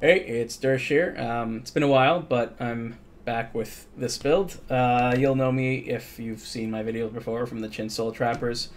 Hey, it's Dersh here. It's been a while, but I'm back with this build. You'll know me if you've seen my videos before from the Chin Soul Trappers,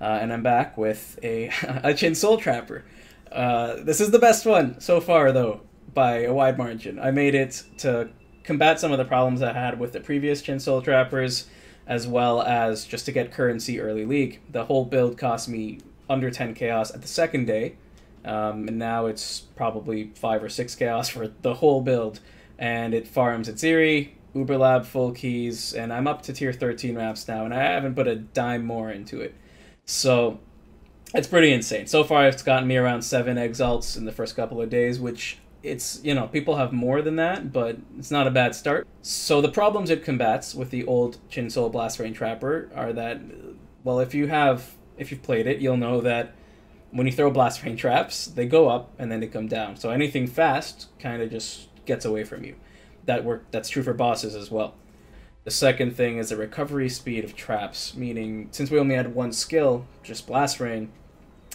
and I'm back with a a Chin Soul Trapper. This is the best one so far, though, by a wide margin. I made it to combat some of the problems I had with the previous Chin Soul Trappers, as well as just to get currency early league. The whole build cost me under 10 chaos at the second day. And now it's probably 5 or 6 chaos for the whole build, and it farms Atziri, Uberlab full keys, and I'm up to tier 13 maps now, and I haven't put a dime more into it. So it's pretty insane. So far it's gotten me around 7 exalts in the first couple of days, which it's, you know, people have more than that, but it's not a bad start. So the problems it combats with the old Chin Soul Blast Rain Trapper are that, well, if you've played it, you'll know that when you throw blast rain traps, they go up and then they come down. So anything fast kind of just gets away from you. That's true for bosses as well. The second thing is the recovery speed of traps, meaning since we only had one skill, just blast rain,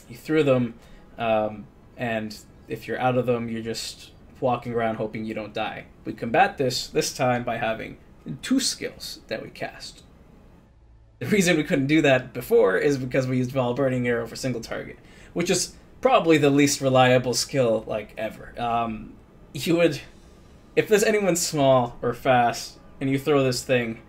you threw them, and if you're out of them, you're just walking around hoping you don't die. We combat this time by having 2 skills that we cast. The reason we couldn't do that before is because we used Vol Burning Arrow for single target, which is probably the least reliable skill, like, ever. If there's anyone small or fast, and you throw this thing,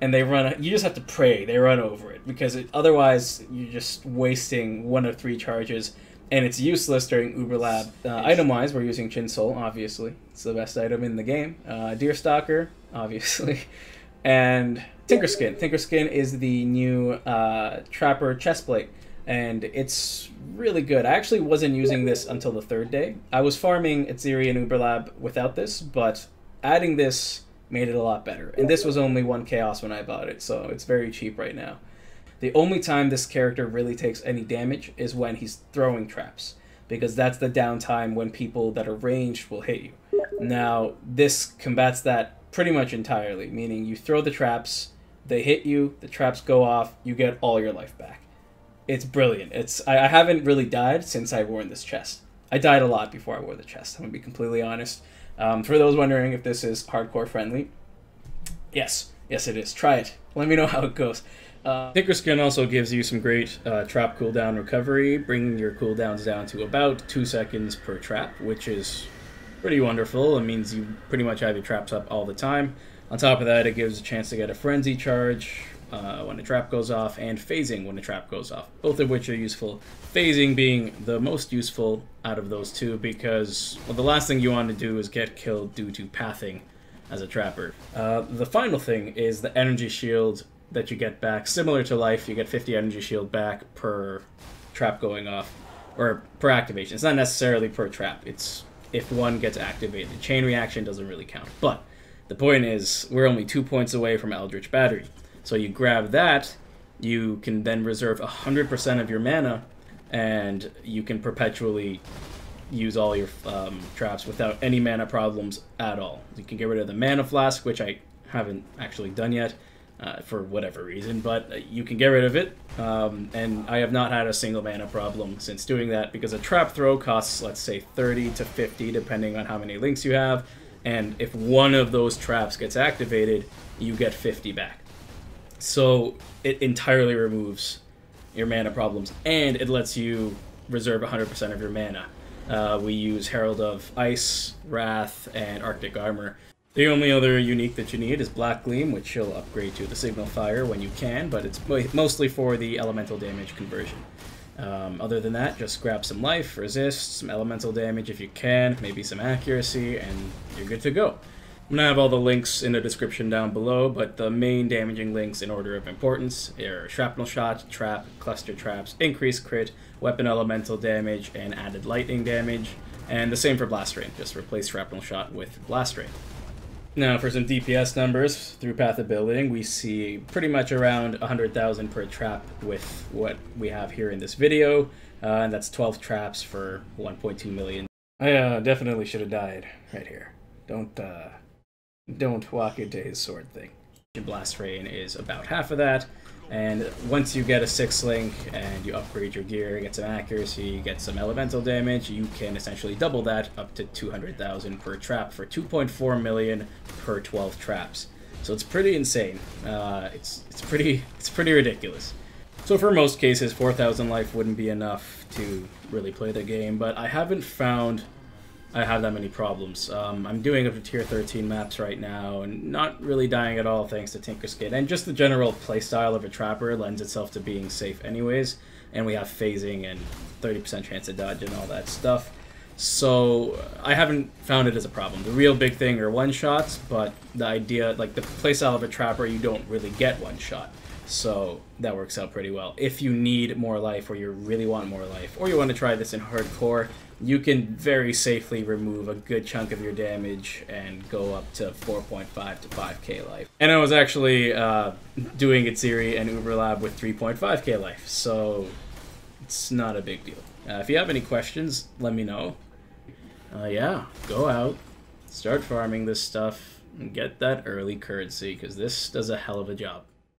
and they run, you just have to pray they run over it, because otherwise you're just wasting 1 of 3 charges, and it's useless during Uberlab. Item-wise, we're using Chin Soul, obviously. It's the best item in the game. Deerstalker, obviously. And Tinkerskin. Tinkerskin is the new Trapper chestplate, and it's really good. I actually wasn't using this until the 3rd day. I was farming Atziri and Uberlab without this, but adding this made it a lot better. And this was only 1 chaos when I bought it, so it's very cheap right now. The only time this character really takes any damage is when he's throwing traps, because that's the downtime when people that are ranged will hit you. Now, this combats that pretty much entirely, meaning you throw the traps, they hit you, the traps go off, you get all your life back. It's brilliant. I haven't really died since I wore this chest. I died a lot before I wore the chest, I'm going to be completely honest. For those wondering if this is hardcore friendly, yes it is. Try it. Let me know how it goes. Tinkerskin also gives you some great trap cooldown recovery, bringing your cooldowns down to about 2 seconds per trap, which is pretty wonderful. It means you pretty much have your traps up all the time. On top of that, it gives a chance to get a frenzy charge when a trap goes off, and phasing when a trap goes off, both of which are useful. Phasing being the most useful out of those two, because, well, the last thing you want to do is get killed due to pathing as a trapper. The final thing is the energy shield that you get back. Similar to life, you get 50 energy shield back per trap going off, or per activation. It's not necessarily per trap, it's if one gets activated. Chain reaction doesn't really count. But the point is, we're only 2 points away from Eldritch Battery. So you grab that, you can then reserve 100% of your mana, and you can perpetually use all your traps without any mana problems at all. You can get rid of the mana flask, which I haven't actually done yet, for whatever reason, but you can get rid of it, and I have not had a single mana problem since doing that, because a trap throw costs, let's say, 30 to 50, depending on how many links you have, and if one of those traps gets activated, you get 50 back. So it entirely removes your mana problems, and it lets you reserve 100% of your mana. We use Herald of Ice, Wrath, and Arctic Armor. The only other unique that you need is Black Gleam, which you'll upgrade to the Signal Fire when you can, but it's mostly for the elemental damage conversion. Other than that, just grab some life, resist, some elemental damage if you can, maybe some accuracy, and you're good to go. I'm going to have all the links in the description down below, but the main damaging links in order of importance are Shrapnel Shot, Trap, Cluster Traps, Increased Crit, Weapon Elemental Damage, and Added Lightning Damage, and the same for Blast Rain, just replace Shrapnel Shot with Blast Rain. Now for some DPS numbers, through Path of Building, we see pretty much around 100,000 per trap with what we have here in this video, and that's 12 traps for 1.2 million. I definitely should have died right here. Don't walk into his sword thing. Blast Rain is about half of that. And once you get a 6-link and you upgrade your gear, get some accuracy, get some elemental damage, you can essentially double that up to 200,000 per trap for 2.4 million per 12 traps. So it's pretty insane. It's pretty ridiculous. So for most cases, 4,000 life wouldn't be enough to really play the game, but I haven't found I have that many problems. I'm doing up to tier 13 maps right now, and not really dying at all thanks to Tinkerskin. And just the general playstyle of a trapper lends itself to being safe anyways, and we have phasing and 30% chance to dodge and all that stuff. So I haven't found it as a problem. The real big thing are one-shots, but the idea, like the playstyle of a trapper, you don't really get one-shot. So that works out pretty well. If you need more life, or you really want more life, or you want to try this in hardcore, you can very safely remove a good chunk of your damage and go up to 4.5 to 5k life. And I was actually doing Atziri and Uberlab with 3.5k life, so it's not a big deal. If you have any questions, let me know. Yeah, go out, start farming this stuff, and get that early currency, because this does a hell of a job.